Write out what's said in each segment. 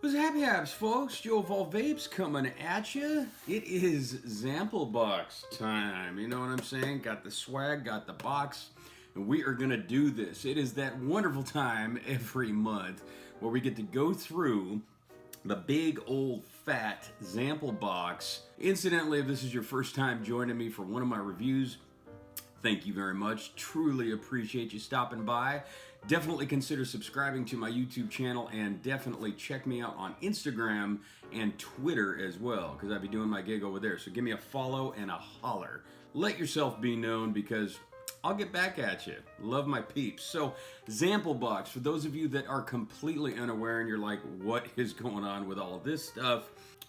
What's happy haps, folks? Joe of all vapes coming at you. It is Zamplebox time. You know what I'm saying? Got the swag, got the box, and we are gonna do this. It is that wonderful time every month where we get to go through the big old fat Zamplebox. Incidentally, if this is your first time joining me for one of my reviews, thank you very much. Truly appreciate you stopping by. Definitely consider subscribing to my YouTube channel and definitely check me out on Instagram and Twitter as well, because I'll be doing my gig over there. So give me a follow and a holler. Let yourself be known because I'll get back at you. Love my peeps. So, Zamplebox, for those of you that are completely unaware and you're like, what is going on with all of this stuff?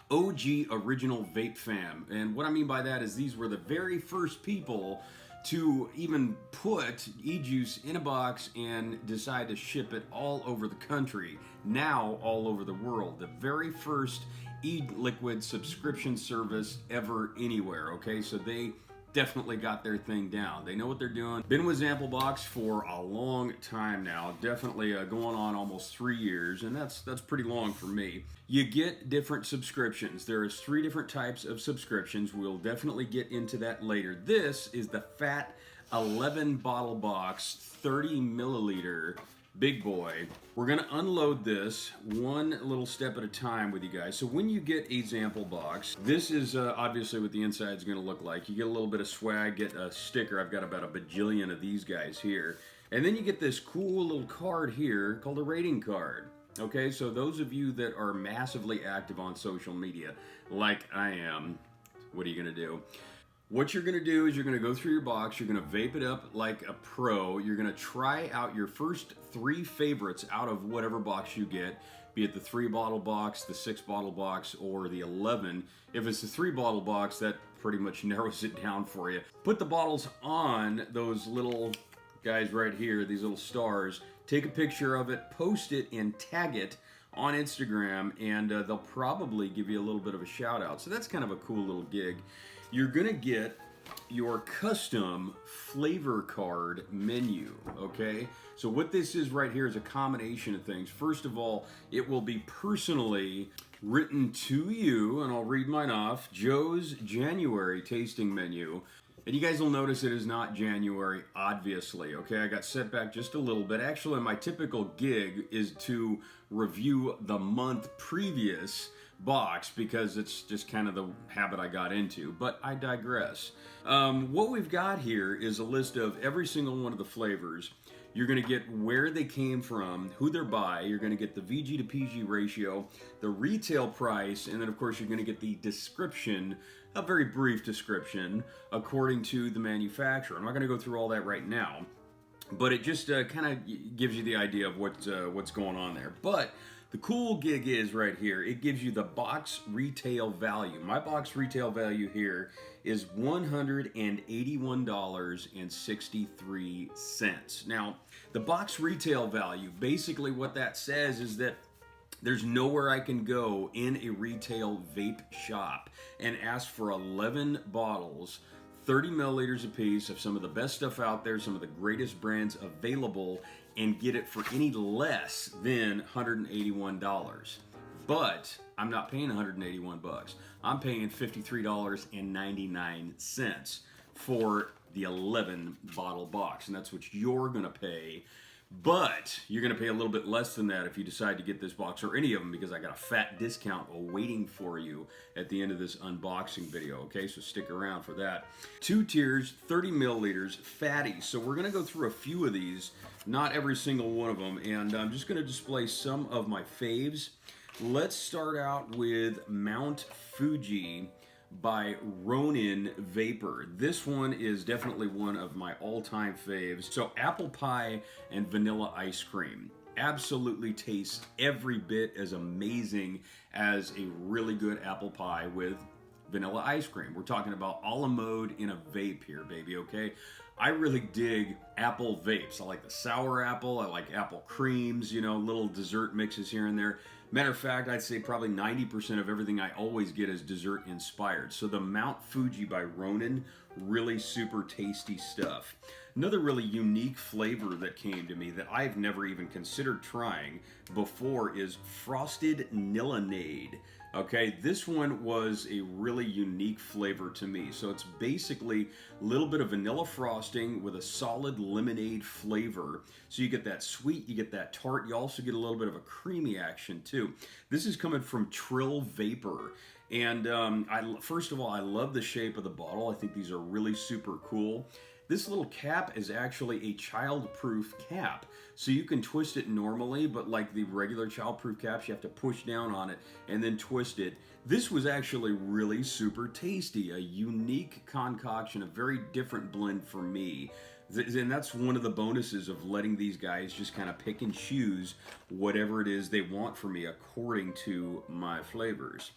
OG original vape fam. And what I mean by that is these were the very first people to even put e-juice in a box and decide to ship it all over the country, now all over the world. The very first e-liquid subscription service ever anywhere, okay? So they definitely got their thing down. They know what they're doing. Been with Zamplebox for a long time now, definitely going on almost 3 years, and that's pretty long for me. You get different subscriptions. There's 3 different types of subscriptions. We'll definitely get into that later. This is the fat 11 bottle box, 30 milliliter big boy. We're gonna unload this one little step at a time with you guys. So when you get a Zamplebox, this is obviously what the inside is gonna look like. You get a little bit of swag, get a sticker. I've got about a bajillion of these guys here. And then you get this cool little card here called a rating card. Okay, so those of you that are massively active on social media, like I am, what are you gonna do? What you're going to do is you're going to go through your box, you're going to vape it up like a pro, you're going to try out your first 3 favorites out of whatever box you get, be it the 3 bottle box, the 6 bottle box, or the 11. If it's the 3 bottle box, that pretty much narrows it down for you. Put the bottles on those little guys right here, these little stars, take a picture of it, post it, and tag it on Instagram, and they'll probably give you a little bit of a shout out. So that's kind of a cool little gig. You're gonna get your custom flavor card menu, okay? So what this is right here is a combination of things. First of all, it will be personally written to you, and I'll read mine off, Joe's January tasting menu. And you guys will notice it is not January, obviously, okay? I got set back just a little bit. Actually, my typical gig is to review the month previous box because it's just kind of the habit I got into, but I digress. What we've got here is a list of every single one of the flavors. You're going to get where they came from, who they're by, you're going to get the VG to PG ratio, the retail price, and then of course you're going to get the description, a very brief description, according to the manufacturer. I'm not going to go through all that right now, but it just kind of gives you the idea of what's going on there. But the cool gig is right here, it gives you the box retail value. My box retail value here is $181.63. Now, the box retail value, basically what that says is that there's nowhere I can go in a retail vape shop and ask for 11 bottles, 30 milliliters a piece of some of the best stuff out there, some of the greatest brands available, and get it for any less than $181. But I'm not paying 181 bucks. I'm paying $53.99 for the 11 bottle box, and that's what you're gonna pay. But you're going to pay a little bit less than that if you decide to get this box or any of them, because I got a fat discount awaiting for you at the end of this unboxing video, okay? So stick around for that. 2 tiers, 30 milliliters, fatty. So we're going to go through a few of these, not every single one of them, and I'm just going to display some of my faves. Let's start out with Mount Fuji by Ronin Vapor. This one is definitely one of my all-time faves. So apple pie and vanilla ice cream. Absolutely tastes every bit as amazing as a really good apple pie with vanilla ice cream. We're talking about a la mode in a vape here, baby, okay? I really dig apple vapes. I like the sour apple, I like apple creams, you know, little dessert mixes here and there. Matter of fact, I'd say probably 90% of everything I always get is dessert inspired. So the Mount Fuji by Ronin, really super tasty stuff. Another really unique flavor that came to me that I've never even considered trying before is Frosted Nillinade. Okay, this one was a really unique flavor to me. So it's basically a little bit of vanilla frosting with a solid lemonade flavor. So you get that sweet, you get that tart, you also get a little bit of a creamy action too. This is coming from Trill Vapor. And first of all, I love the shape of the bottle. I think these are really super cool. This little cap is actually a child-proof cap. So you can twist it normally, but like the regular child-proof caps, you have to push down on it and then twist it. This was actually really super tasty, a unique concoction, a very different blend for me. And that's one of the bonuses of letting these guys just kind of pick and choose whatever it is they want for me according to my flavors.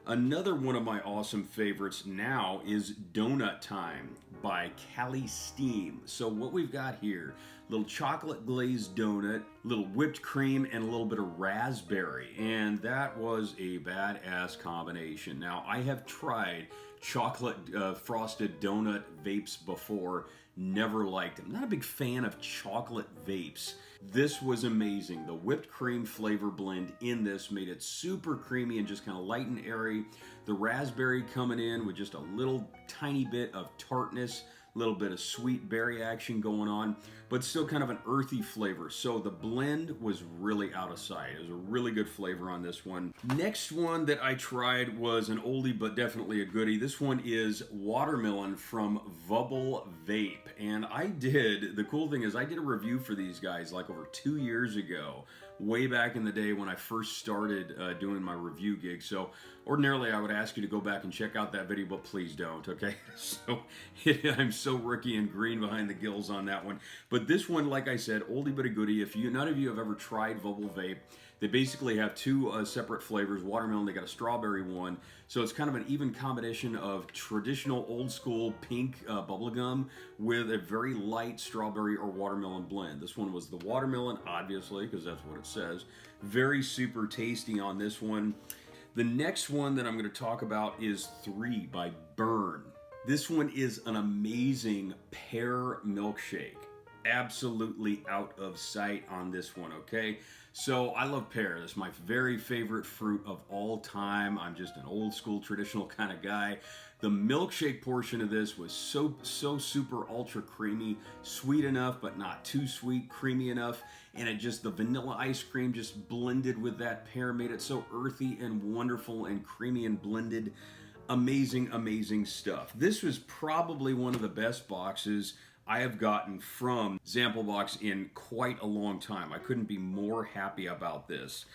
Another one of my awesome favorites now is Donut Time by Cali Steam. So what we've got here, little chocolate glazed donut, little whipped cream, and a little bit of raspberry. And that was a badass combination. Now, I have tried chocolate frosted donut vapes before. Never liked them. Not a big fan of chocolate vapes. This was amazing. The whipped cream flavor blend in this made it super creamy and just kind of light and airy. The raspberry coming in with just a little tiny bit of tartness, a little bit of sweet berry action going on, but still kind of an earthy flavor. So the blend was really out of sight. It was a really good flavor on this one. Next one that I tried was an oldie, but definitely a goodie. This one is Watermelon from Vape. And the cool thing is I did a review for these guys like over 2 years ago, way back in the day when I first started doing my review gig. So ordinarily I would ask you to go back and check out that video, but please don't, okay? So I'm so rookie and green behind the gills on that one. But this one, like I said, oldie but a goodie. If none of you have ever tried Vape, they basically have two separate flavors. Watermelon, they got a strawberry one. So it's kind of an even combination of traditional old school pink bubblegum with a very light strawberry or watermelon blend. This one was the watermelon, obviously, because that's what it says. Very super tasty on this one. The next one that I'm going to talk about is 3 by Burn. This one is an amazing pear milkshake. Absolutely out of sight on this one, okay? So I love pear. It's my very favorite fruit of all time. I'm just an old school traditional kind of guy. The milkshake portion of this was so super ultra creamy, sweet enough but not too sweet, creamy enough, and the vanilla ice cream just blended with that pear made it so earthy and wonderful and creamy and blended. Amazing stuff. This was probably one of the best boxes I have gotten from Zamplebox in quite a long time. I couldn't be more happy about this.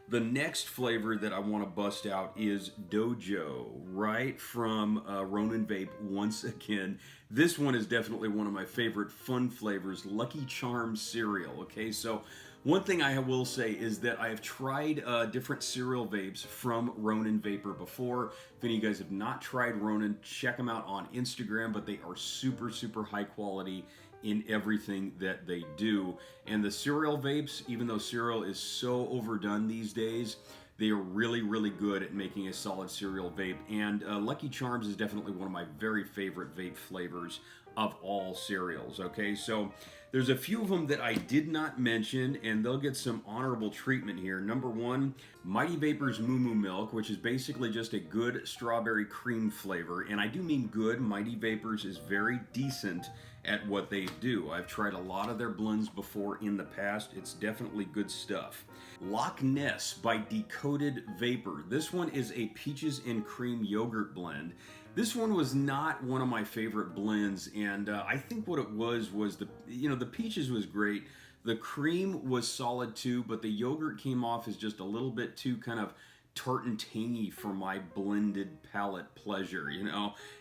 The next flavor that I want to bust out is Dojo, right from Ronin Vape once again. This one is definitely one of my favorite fun flavors, Lucky Charms cereal, okay? So one thing I will say is that I have tried different cereal vapes from Ronin Vapor before. If any of you guys have not tried Ronin, check them out on Instagram, but they are super high quality in everything that they do. And the cereal vapes, even though cereal is so overdone these days, they are really good at making a solid cereal vape. And Lucky Charms is definitely one of my very favorite vape flavors of all cereals, okay? So there's a few of them that I did not mention, and they'll get some honorable treatment here. Number 1, Mighty Vapor's Moo Moo Milk, which is basically just a good strawberry cream flavor. And I do mean good. Mighty Vapors is very decent at what they do. I've tried a lot of their blends before in the past. It's definitely good stuff. Loch Ness by Decoded Vapor. This one is a peaches and cream yogurt blend. This one was not one of my favorite blends, and I think what it was the peaches was great. The cream was solid too, but the yogurt came off as just a little bit too kind of tart and tangy for my blended palate pleasure.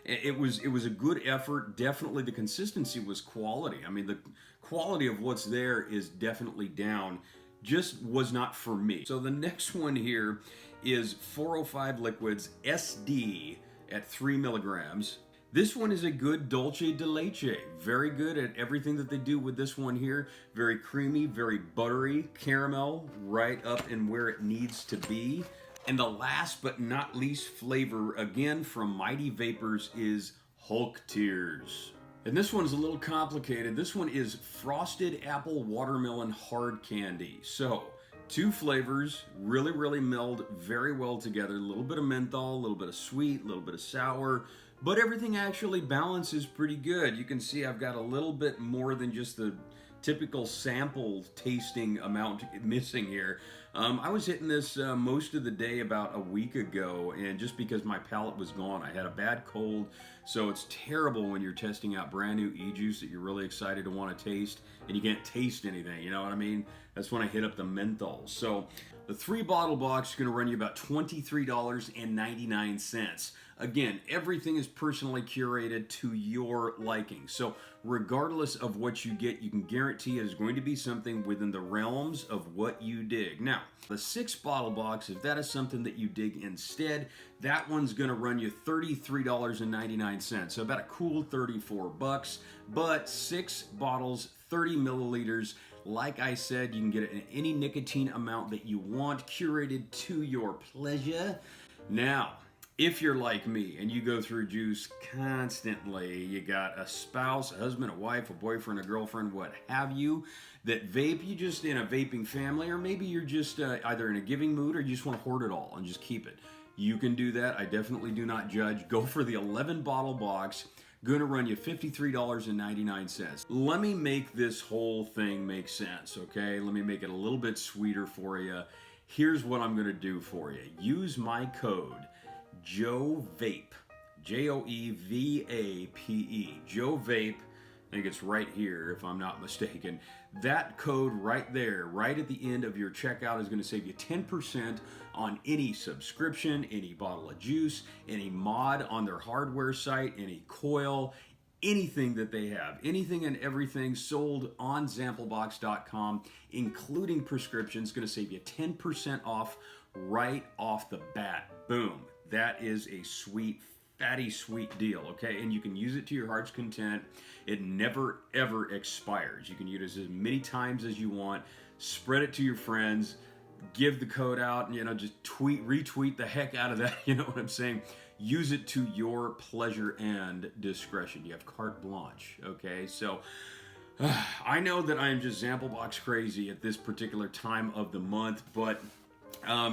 It was a good effort. Definitely the consistency was quality. I mean, the quality of what's there is definitely down. Just was not for me. So the next one here is 405 Liquids SD at 3 milligrams. This one is a good dulce de leche. Very good at everything that they do with this one here. Very creamy, very buttery, caramel, right up in where it needs to be. And the last but not least flavor, again from Mighty Vapors, is Hulk Tears. And this one's a little complicated. This one is frosted apple watermelon hard candy. So, 2 flavors, really meld very well together. A little bit of menthol, a little bit of sweet, a little bit of sour, but everything actually balances pretty good. You can see I've got a little bit more than just the typical sample tasting amount missing here. I was hitting this most of the day about a week ago, and just because my palate was gone, I had a bad cold, so it's terrible when you're testing out brand new e-juice that you're really excited to want to taste, and you can't taste anything, you know what I mean? That's when I hit up the menthol. So the 3-bottle box is going to run you about $23.99. Again, everything is personally curated to your liking. So regardless of what you get, you can guarantee it is going to be something within the realms of what you dig. Now, the 6-bottle box, if that is something that you dig instead, that one's going to run you $33.99. So about a cool 34 bucks, but 6 bottles, 30 milliliters. Like I said, you can get it in any nicotine amount that you want, curated to your pleasure. Now, if you're like me and you go through juice constantly, you got a spouse, a husband, a wife, a boyfriend, a girlfriend, what have you, that vape, you just in a vaping family, or maybe you're just either in a giving mood or you just want to hoard it all and just keep it. You can do that. I definitely do not judge. Go for the 11-bottle box. Going to run you $53.99. Let me make this whole thing make sense, okay? Let me make it a little bit sweeter for you. Here's what I'm going to do for you. Use my code JOEVAPE, Joevape, JOEVAPE. I think it's right here if I'm not mistaken. That code right there, right at the end of your checkout, is going to save you 10% on any subscription, any bottle of juice, any mod on their hardware site, any coil, anything that they have. Anything and everything sold on Zamplebox.com, including prescriptions, going to save you 10% off right off the bat. Boom. That is a sweet, fatty sweet deal, okay? And you can use it to your heart's content. It never, ever expires. You can use it as many times as you want. Spread it to your friends. Give the code out, and, you know, just retweet the heck out of that. You know what I'm saying? Use it to your pleasure and discretion. You have carte blanche, okay? So I know that I am just Zamplebox crazy at this particular time of the month, but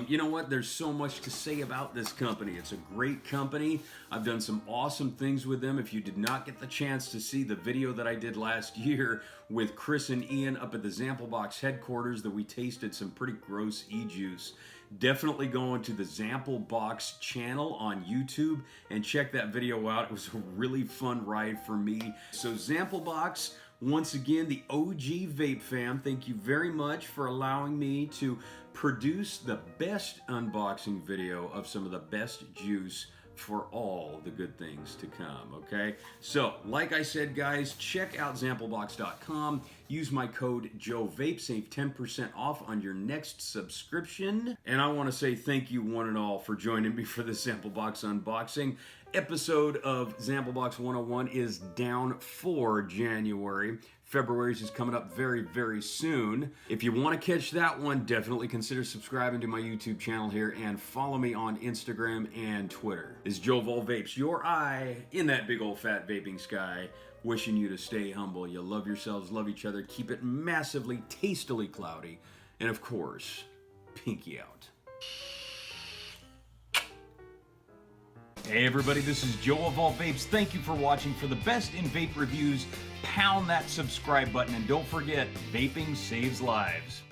you know what? There's so much to say about this company. It's a great company. I've done some awesome things with them. If you did not get the chance to see the video that I did last year with Chris and Ian up at the Zamplebox headquarters that we tasted some pretty gross e-juice, definitely go into the Zamplebox channel on YouTube and check that video out. It was a really fun ride for me. So Zamplebox, once again, the OG Vape fam, thank you very much for allowing me to produce the best unboxing video of some of the best juice for all the good things to come, okay? So, like I said, guys, check out Zamplebox.com. Use my code JOEVAPE, save 10% off on your next subscription. And I want to say thank you, one and all, for joining me for this Zamplebox unboxing. Episode of Zamplebox 101 is down for January. February's is coming up very, very soon. If you want to catch that one, definitely consider subscribing to my YouTube channel here and follow me on Instagram and Twitter. This is Joe of All Vapes, your eye in that big old fat vaping sky, wishing you to stay humble. You love yourselves, love each other, keep it massively, tastily cloudy, and of course, pinky out. Hey everybody, this is Joe of All Vapes. Thank you for watching. For the best in vape reviews, pound that subscribe button, and don't forget, vaping saves lives.